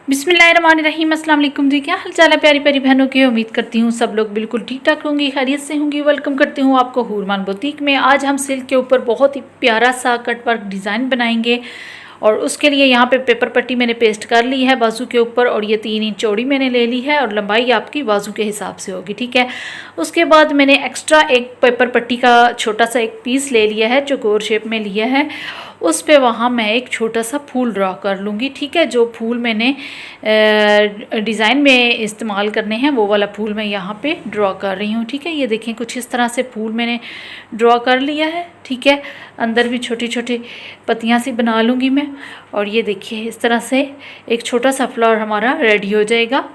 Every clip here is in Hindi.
बिस्मिल्लाहिर्रहमानिर्रहीम, अस्सलाम वालेकुम जी। क्या हाल चाल है प्यारी प्यारी बहनों की। उम्मीद करती हूँ सब लोग बिल्कुल ठीक ठाक होंगी, खैरियत से होंगी। वेलकम करती हूँ आपको हुरमान बुटीक में। आज हम सिल्क के ऊपर बहुत ही प्यारा सा कट वर्क डिज़ाइन बनाएंगे और उसके लिए यहाँ पे पेपर पट्टी मैंने पेस्ट कर ली है बाजू के ऊपर, और ये 3 इंच चौड़ी मैंने ले ली है और लंबाई आपकी बाजू के हिसाब से होगी, ठीक है। उसके बाद मैंने एक्स्ट्रा एक पेपर पट्टी का छोटा सा एक पीस ले लिया है जो गोल शेप में लिया है। उस पे वहाँ मैं एक छोटा सा फूल ड्रॉ कर लूँगी, ठीक है। जो फूल मैंने डिज़ाइन में इस्तेमाल करने हैं वो वाला फूल मैं यहाँ पे ड्रॉ कर रही हूँ, ठीक है। ये देखें कुछ इस तरह से फूल मैंने ड्रॉ कर लिया है, ठीक है। अंदर भी छोटी छोटी पत्तियाँ सी बना लूँगी मैं, और ये देखिए इस तरह से एक छोटा सा फ्लावर हमारा रेडी हो जाएगा।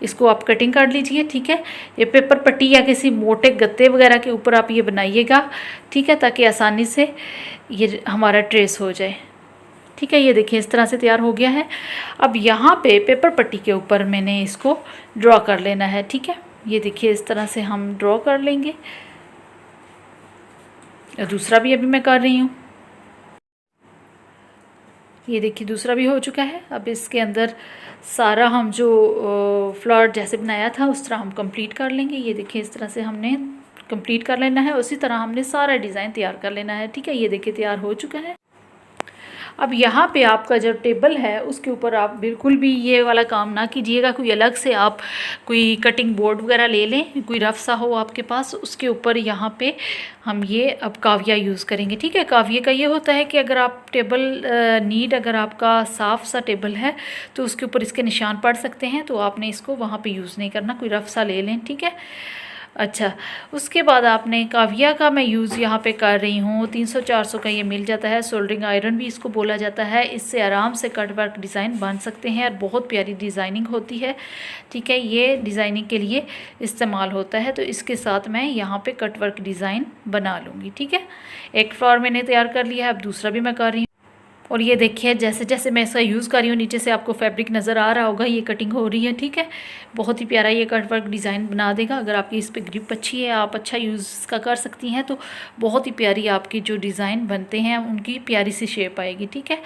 इसको आप कटिंग कर लीजिए, ठीक है। ये पेपर पट्टी या किसी मोटे गत्ते वगैरह के ऊपर आप ये बनाइएगा, ठीक है, ताकि आसानी से ये हमारा ट्रेस हो जाए, ठीक है। ये देखिए इस तरह से तैयार हो गया है। अब यहाँ पे पेपर पट्टी के ऊपर मैंने इसको ड्रॉ कर लेना है, ठीक है। ये देखिए इस तरह से हम ड्रॉ कर लेंगे। दूसरा भी अभी मैं कर रही हूँ। ये देखिए दूसरा भी हो चुका है। अब इसके अंदर सारा हम जो फ्लावर जैसे बनाया था उस तरह हम कंप्लीट कर लेंगे। ये देखिए इस तरह से हमने कंप्लीट कर लेना है, उसी तरह हमने सारा डिज़ाइन तैयार कर लेना है, ठीक है। ये देखिए तैयार हो चुका है। अब यहाँ पे आपका जो टेबल है उसके ऊपर आप बिल्कुल भी ये वाला काम ना कीजिएगा। कोई अलग से आप कोई कटिंग बोर्ड वगैरह ले लें, कोई रफ सा हो आपके पास। उसके ऊपर यहाँ पे हम ये अब काविया यूज़ करेंगे, ठीक है। काविये का ये होता है कि अगर आप टेबल अगर आपका साफ़ सा टेबल है तो उसके ऊपर इसके निशान पड़ सकते हैं, तो आपने इसको वहाँ पर यूज़ नहीं करना, कोई रफ सा ले लें, ठीक है। अच्छा, उसके बाद आपने काविया का मैं यूज़ यहाँ पे कर रही हूँ। 300-400 का ये मिल जाता है, सोल्डरिंग आयरन भी इसको बोला जाता है। इससे आराम से कट वर्क डिज़ाइन बन सकते हैं और बहुत प्यारी डिज़ाइनिंग होती है, ठीक है। ये डिज़ाइनिंग के लिए इस्तेमाल होता है, तो इसके साथ मैं यहाँ पे कट वर्क डिज़ाइन बना लूँगी, ठीक है। एक फ्लावर मैंने तैयार कर लिया है, अब दूसरा भी मैं कर रही हूँ। और ये देखिए जैसे जैसे मैं इसका यूज़ कर रही हूँ नीचे से आपको फैब्रिक नज़र आ रहा होगा, ये कटिंग हो रही है, ठीक है। बहुत ही प्यारा ये कट वर्क डिज़ाइन बना देगा। अगर आपकी इस पर ग्रिप अच्छी है, आप अच्छा यूज़ इसका कर सकती हैं, तो बहुत ही प्यारी आपकी जो डिज़ाइन बनते हैं उनकी प्यारी सी शेप आएगी, ठीक है।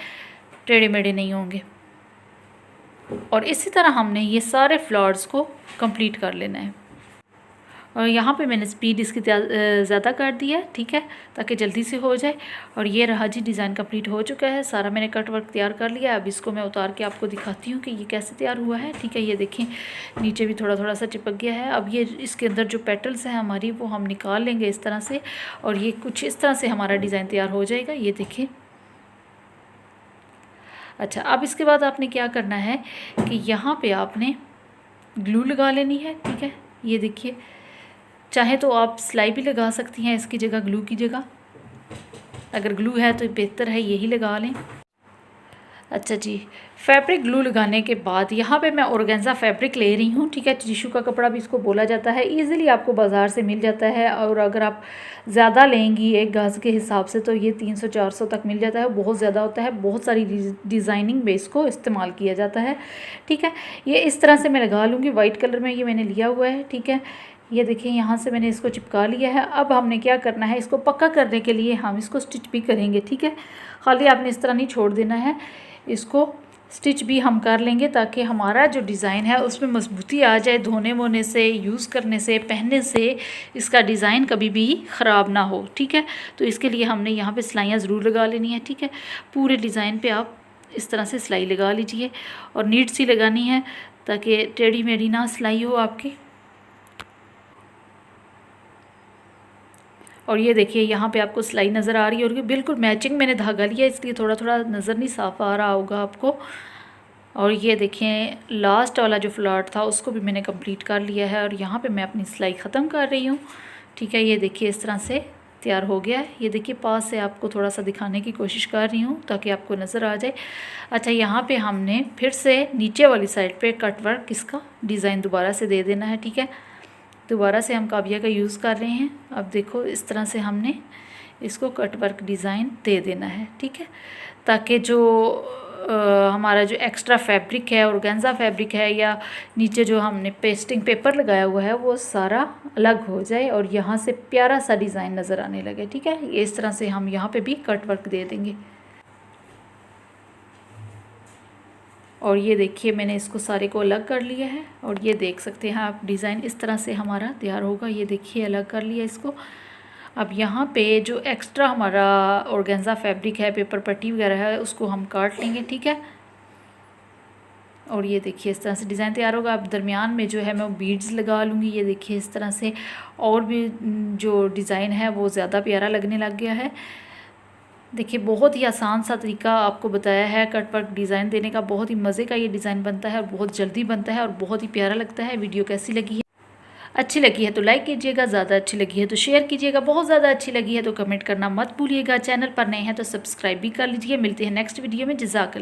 टेढ़े मेढ़े नहीं होंगे। और इसी तरह हमने ये सारे फ्लावर्स को कंप्लीट कर लेना है। और यहाँ पे मैंने स्पीड इसकी ज़्यादा कर दी है, ठीक है, ताकि जल्दी से हो जाए। और ये रहा जी डिज़ाइन कंप्लीट हो चुका है, सारा मैंने कट वर्क तैयार कर लिया है। अब इसको मैं उतार के आपको दिखाती हूँ कि ये कैसे तैयार हुआ है, ठीक है। ये देखें नीचे भी थोड़ा थोड़ा सा चिपक गया है। अब ये इसके अंदर जो पेटल्स हैं हमारी वो हम निकाल लेंगे इस तरह से, और ये कुछ इस तरह से हमारा डिज़ाइन तैयार हो जाएगा, ये देखें। अच्छा, अब इसके बाद आपने क्या करना है कि यहाँ पर आपने ग्लू लगा लेनी है, ठीक है। ये देखिए, चाहे तो आप सिलाई भी लगा सकती हैं इसकी जगह, ग्लू की जगह। अगर ग्लू है तो बेहतर है यही लगा लें। अच्छा जी, फैब्रिक ग्लू लगाने के बाद यहाँ पे मैं ऑर्गेन्जा फैब्रिक ले रही हूँ, ठीक है। टिशू का कपड़ा भी इसको बोला जाता है, इजीली आपको बाज़ार से मिल जाता है। और अगर आप ज़्यादा लेंगी एक गाज के हिसाब से तो ये 300-400 तक मिल जाता है, बहुत ज़्यादा होता है। बहुत सारी डिज़ाइनिंग में इसको इस्तेमाल किया जाता है, ठीक है। ये इस तरह से मैं लगा लूँगी, वाइट कलर में ये मैंने लिया हुआ है, ठीक है। ये देखिए यहाँ से मैंने इसको चिपका लिया है। अब हमने क्या करना है, इसको पक्का करने के लिए हम इसको स्टिच भी करेंगे, ठीक है। खाली आपने इस तरह नहीं छोड़ देना है, इसको स्टिच भी हम कर लेंगे ताकि हमारा जो डिज़ाइन है उसमें मजबूती आ जाए। धोने वोने से, यूज़ करने से, पहनने से इसका डिज़ाइन कभी भी ख़राब ना हो, ठीक है। तो इसके लिए हमने यहाँ पे सिलाइयाँ ज़रूर लगा लेनी है, ठीक है। पूरे डिज़ाइन पे आप इस तरह से सिलाई लगा लीजिए, और नीट सी लगानी है ताकि टेढ़ी मेढ़ी ना सिलाई हो आपकी। और ये देखिए यहाँ पे आपको सिलाई नज़र आ रही है, और ये बिल्कुल मैचिंग मैंने धागा लिया, इसलिए थोड़ा थोड़ा नज़र नहीं साफ आ रहा होगा आपको। और ये देखें लास्ट वाला जो फ्लावर था उसको भी मैंने कंप्लीट कर लिया है, और यहाँ पे मैं अपनी सिलाई ख़त्म कर रही हूँ, ठीक है। ये देखिए इस तरह से तैयार हो गया है। ये देखिए पास से आपको थोड़ा सा दिखाने की कोशिश कर रही हूँ ताकि आपको नज़र आ जाए। अच्छा, यहाँ पे हमने फिर से नीचे वाली साइड पे कट वर्क इसका डिज़ाइन दोबारा से दे देना है, ठीक है। दोबारा से हम काविया का यूज़ कर रहे हैं। अब देखो इस तरह से हमने इसको कट वर्क डिज़ाइन दे देना है, ठीक है, ताकि जो हमारा जो एक्स्ट्रा फैब्रिक है, ऑर्गेन्जा फैब्रिक है, या नीचे जो हमने पेस्टिंग पेपर लगाया हुआ है वो सारा अलग हो जाए और यहाँ से प्यारा सा डिज़ाइन नज़र आने लगे, ठीक है। ये इस तरह से हम यहाँ पे भी कट वर्क दे देंगे। और ये देखिए मैंने इसको सारे को अलग कर लिया है और ये देख सकते हैं आप डिज़ाइन इस तरह से हमारा तैयार होगा। ये देखिए अलग कर लिया इसको। अब यहाँ पे जो एक्स्ट्रा हमारा ऑर्गेन्जा फैब्रिक है, पेपर पट्टी वगैरह है, उसको हम काट लेंगे, ठीक है। और ये देखिए इस तरह से डिज़ाइन तैयार होगा। अब दरमियान में जो है मैं बीड्स लगा लूँगी। ये देखिए इस तरह से और भी जो डिज़ाइन है वो ज़्यादा प्यारा लगने लग गया है। देखिए बहुत ही आसान सा तरीका आपको बताया है कट वर्क डिज़ाइन देने का। बहुत ही मज़े का ये डिज़ाइन बनता है और बहुत जल्दी बनता है और बहुत ही प्यारा लगता है। वीडियो कैसी लगी है? अच्छी लगी है तो लाइक कीजिएगा, ज़्यादा अच्छी लगी है तो शेयर कीजिएगा, बहुत ज़्यादा अच्छी लगी है तो कमेंट करना मत भूलिएगा। चैनल पर नए हैं तो सब्सक्राइब भी कर लीजिए। मिलते हैं नेक्स्ट वीडियो में। जज़ाकल्लाह।